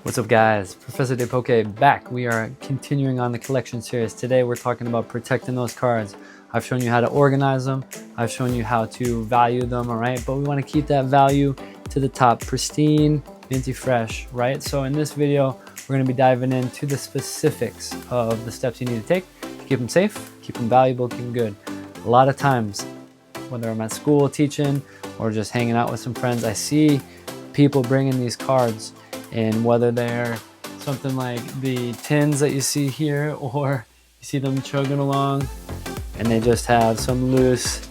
What's up guys, Professor DePoke back. We are continuing on the collection series. Today we're talking about protecting those cards. I've shown you how to organize them. I've shown you how to value them, all right? But we want to keep that value to the top, pristine, minty fresh, right? So in this video, we're going to be diving into the specifics of the steps you need to take to keep them safe, keep them valuable, keep them good. A lot of times, whether I'm at school teaching or just hanging out with some friends, I see people bringing these cards, and whether they're something like the tins that you see here, or you see them chugging along and they just have some loose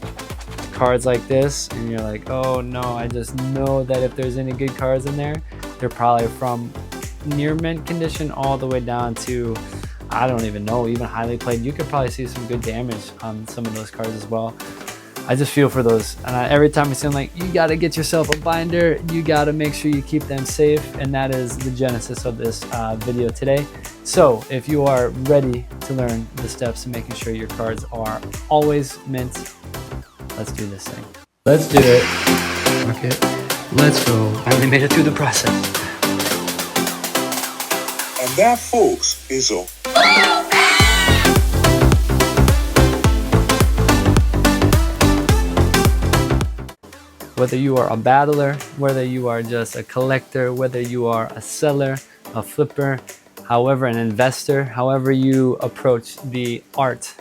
cards like this, and you're like, oh no, I just know that if there's any good cards in there, they're probably from near mint condition all the way down to, I don't even know, even highly played. You could probably see some good damage on some of those cards as well. I just feel for those, and every time I see them, like, you got to get yourself a binder, you got to make sure you keep them safe, and that is the genesis of this video today. So if you are ready to learn the steps to making sure your cards are always mint, let's do this thing. Let's do it. Okay, let's go. I only made it through the process. And that, folks, is a Whether you are a battler, whether you are just a collector, whether you are a seller, a flipper, however, an investor, however you approach the art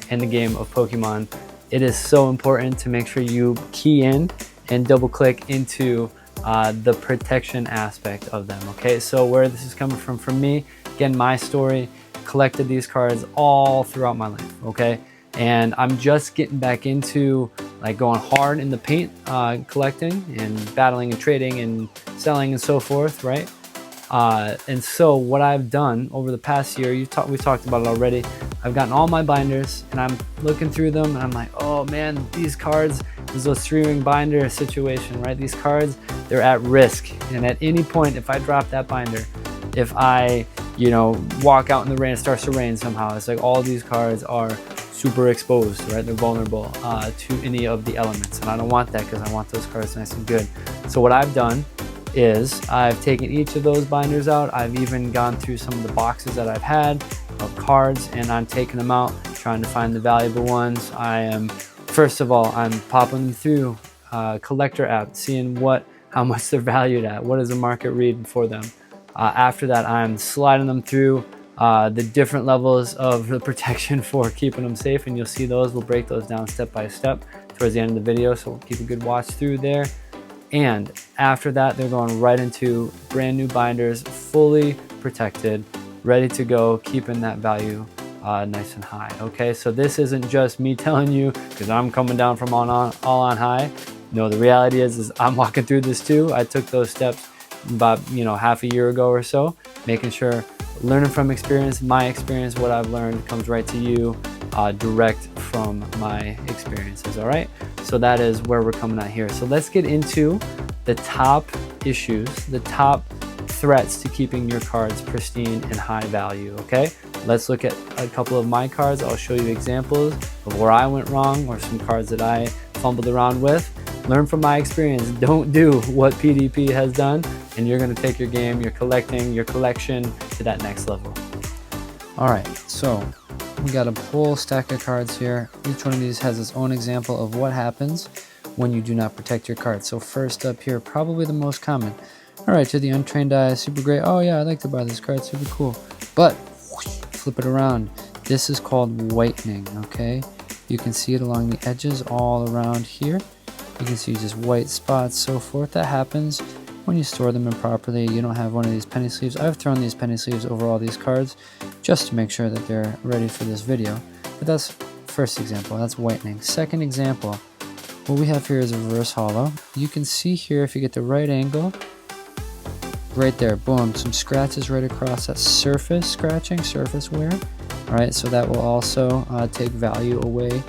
and the game of Pokemon, it is so important to make sure you key in and double click into the protection aspect of them. Okay, so where this is coming from for me, again, my story, collected these cards all throughout my life, okay? And I'm just getting back into like going hard in the paint, collecting and battling and trading and selling and so forth, right? And so what I've done over the past year, we've talked about it already, I've gotten all my binders and I'm looking through them and I'm like, oh man, these cards, there's those 3-ring binder situation, right? These cards, they're at risk. And at any point, if I drop that binder, if I, walk out in the rain, it starts to rain somehow, it's like all these cards are super exposed, right? They're vulnerable to any of the elements, and I don't want that because I want those cards nice and good. So what I've done is I've taken each of those binders out. I've even gone through some of the boxes that I've had of cards, and I'm taking them out, trying to find the valuable ones. First of all, I'm popping them through collector app, seeing how much they're valued at, what is the market read for them. After that, I'm sliding them through the different levels of the protection for keeping them safe, and you'll see those. We'll break those down step by step towards the end of the video, so we'll keep a good watch through there. And after that, they're going right into brand new binders, fully protected, ready to go, keeping that value nice and high. Okay, so this isn't just me telling you because I'm coming down from all on high. No, the reality is I'm walking through this too. I took those steps about half a year ago or so, making sure, learning from experience, my experience, what I've learned comes right to you, direct from my experiences, all right? So that is where we're coming at here. So let's get into the top issues, the top threats to keeping your cards pristine and high value, okay? Let's look at a couple of my cards. I'll show you examples of where I went wrong or some cards that I fumbled around with. Learn from my experience. Don't do what PDP has done, and you're going to take your game, your collection to that next level. All right, so we got a whole stack of cards here. Each one of these has its own example of what happens when you do not protect your cards. So first up here, probably the most common. All right, to the untrained eye, super great. Oh yeah, I'd like to buy this card, super cool. But flip it around. This is called whitening, okay? You can see it along the edges all around here. You can see just white spots, so forth. That happens when you store them improperly. You don't have one of these penny sleeves. I've thrown these penny sleeves over all these cards just to make sure that they're ready for this video. But that's first example, that's whitening. Second example, what we have here is a reverse hollow. You can see here, if you get the right angle, right there, boom, some scratches right across that surface scratching, surface wear. All right, so that will also take value away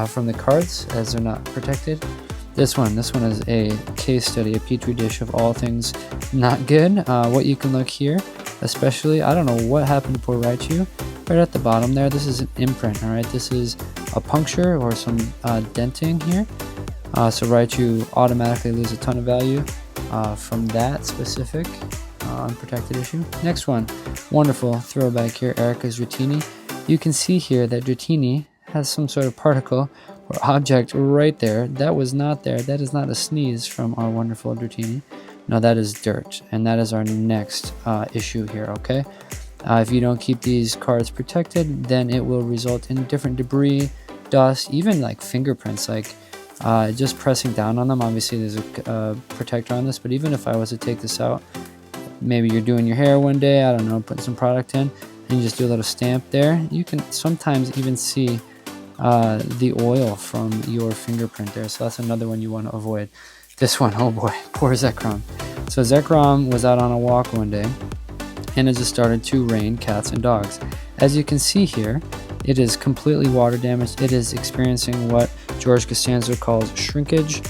from the cards as they're not protected. This one is a case study, a petri dish of all things not good. What you can look here, especially, I don't know what happened to poor Raichu. Right at the bottom there, this is an imprint, all right? This is a puncture or some denting here. So Raichu automatically lose a ton of value from that specific unprotected issue. Next one, wonderful throwback here, Erica's Dratini. You can see here that Dratini has some sort of particle or object right there. That was not there. That is not a sneeze from our wonderful Dratini. No, that is dirt, and that is our next issue here, okay? If you don't keep these cards protected, then it will result in different debris, dust, even like fingerprints, like just pressing down on them. Obviously there's a protector on this, but even if I was to take this out, maybe you're doing your hair one day, I don't know, putting some product in, and you just do a little stamp there, you can sometimes even see the oil from your fingerprint there. So that's another one you want to avoid. This one, oh boy, poor Zekrom. So Zekrom was out on a walk one day, and it just started to rain cats and dogs. As you can see here, it is completely water damaged. It is experiencing what George Costanza calls shrinkage.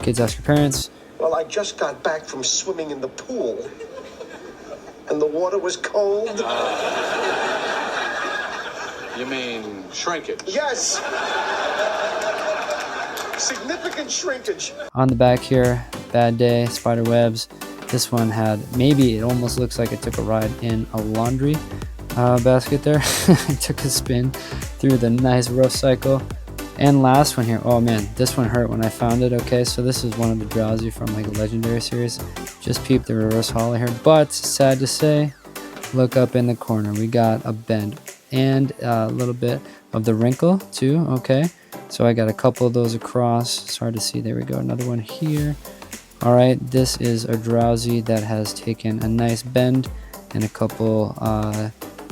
Kids, ask your parents. Well, I just got back from swimming in the pool, and the water was cold. You mean shrinkage? Yes! Significant shrinkage. On the back here, bad day, spider webs. This one had, maybe it almost looks like it took a ride in a laundry basket there. It took a spin through the nice rough cycle. And last one here, oh man, this one hurt when I found it. Okay, so this is one of the Drowsy from like a Legendary series. Just peeped the reverse hollow here, but sad to say, look up in the corner, we got a bend and a little bit of the wrinkle too. Okay, so I got a couple of those across. It's hard to see. There we go, another one here. All right, this is a Drowsy that has taken a nice bend and a couple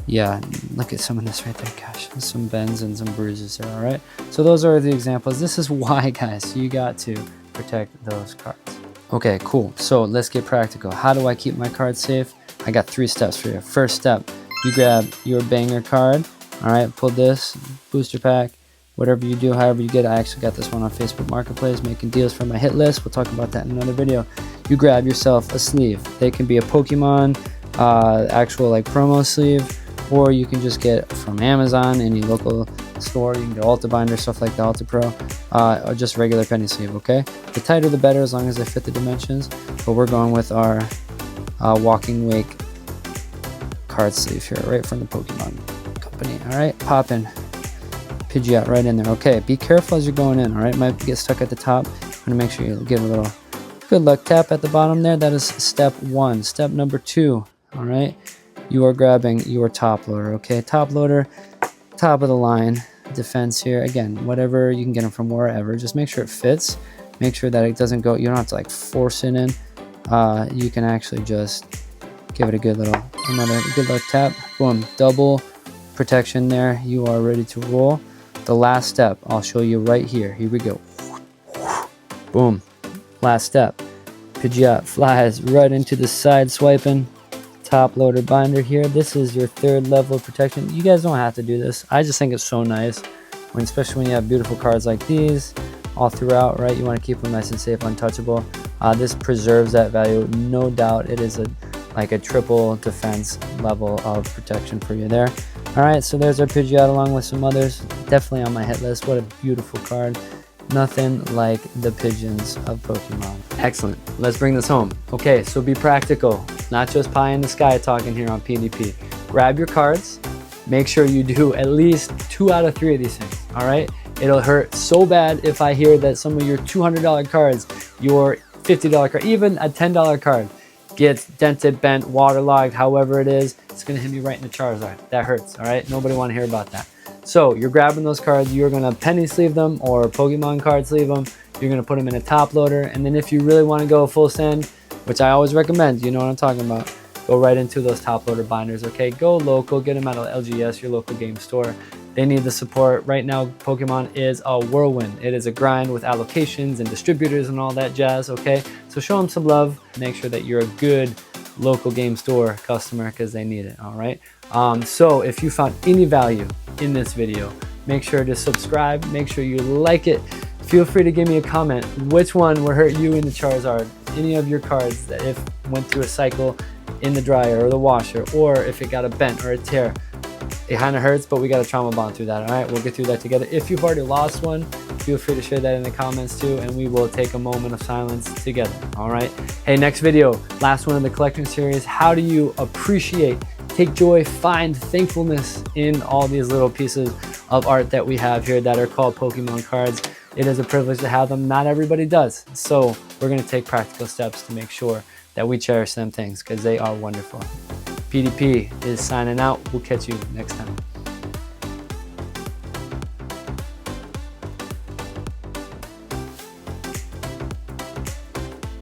yeah, look at some of this right there, gosh, some bends and some bruises there. All right, so those are the examples. This is why, guys, you got to protect those cards. Okay, cool. So let's get practical. How do I keep my cards safe? I got 3 steps for you. First step, you grab your banger card. All right, pull this booster pack, whatever you do, however you get it. I actually got this one on Facebook Marketplace, making deals for my hit list. We'll talk about that in another video. You grab yourself a sleeve. They can be a Pokemon actual like promo sleeve, or you can just get from Amazon, any local store. You can get Ultra Binder, stuff like the Ultra Pro, or just regular penny sleeve, okay? The tighter the better, as long as they fit the dimensions. But we're going with our Walking Wake card sleeve here, right from the Pokemon company. All right, pop in Pidgeot right in there. Okay, be careful as you're going in, all right? Might get stuck at the top. I'm gonna make sure you give a little good luck tap at the bottom there. That is step 1. Step number 2, all right? You are grabbing your top loader, okay? Top loader, top of the line defense here. Again, whatever, you can get them from wherever. Just make sure it fits. Make sure that it doesn't go, you don't have to like force it in. You can actually just give it a good little, another good little tap. Boom, double protection there. You are ready to roll. The last step, I'll show you right here. Here we go. Boom, last step. Pidgeot flies right into the side swiping top loader binder here. This is your 3rd level of protection. You guys don't have to do this. I just think it's so nice, especially when you have beautiful cards like these all throughout, right? You want to keep them nice and safe, untouchable. This preserves that value, no doubt. It is like a triple defense level of protection for you there. All right, so there's our Pidgeot along with some others. Definitely on my hit list. What a beautiful card. Nothing like the pigeons of Pokemon. Excellent. Let's bring this home. Okay, so be practical. Not just pie in the sky talking here on PDP. Grab your cards. Make sure you do at least 2 out of 3 of these things. All right? It'll hurt so bad if I hear that some of your $200 cards, your $50 card, even a $10 card gets dented, bent, waterlogged, however it is. It's going to hit me right in the Charizard. That hurts. All right? Nobody want to hear about that. So you're grabbing those cards, you're gonna penny sleeve them or Pokemon card sleeve them. You're gonna put them in a top loader, and then if you really want to go full send, which I always recommend, you know what I'm talking about, go right into those top loader binders. Okay, go local, get them at LGS, your local game store. They need the support. Right now, Pokemon is a whirlwind. It is a grind with allocations and distributors and all that jazz. Okay, so show them some love. Make sure that you're a good local game store customer because they need it. All right. So if you found any value in this video, make sure to subscribe, make sure you like it. Feel free to give me a comment. Which one would hurt you in the Charizard? Any of your cards that if went through a cycle in the dryer or the washer, or if it got a bent or a tear. It kind of hurts, but we got to trauma bond through that. All right, we'll get through that together. If you've already lost one, feel free to share that in the comments too, and we will take a moment of silence together. All right. Hey, next video, last one in the collecting series. How do you appreciate, take joy, find thankfulness in all these little pieces of art that we have here that are called Pokemon cards? It is a privilege to have them. Not everybody does. So we're going to take practical steps to make sure that we cherish them things because they are wonderful. PDP is signing out. We'll catch you next time.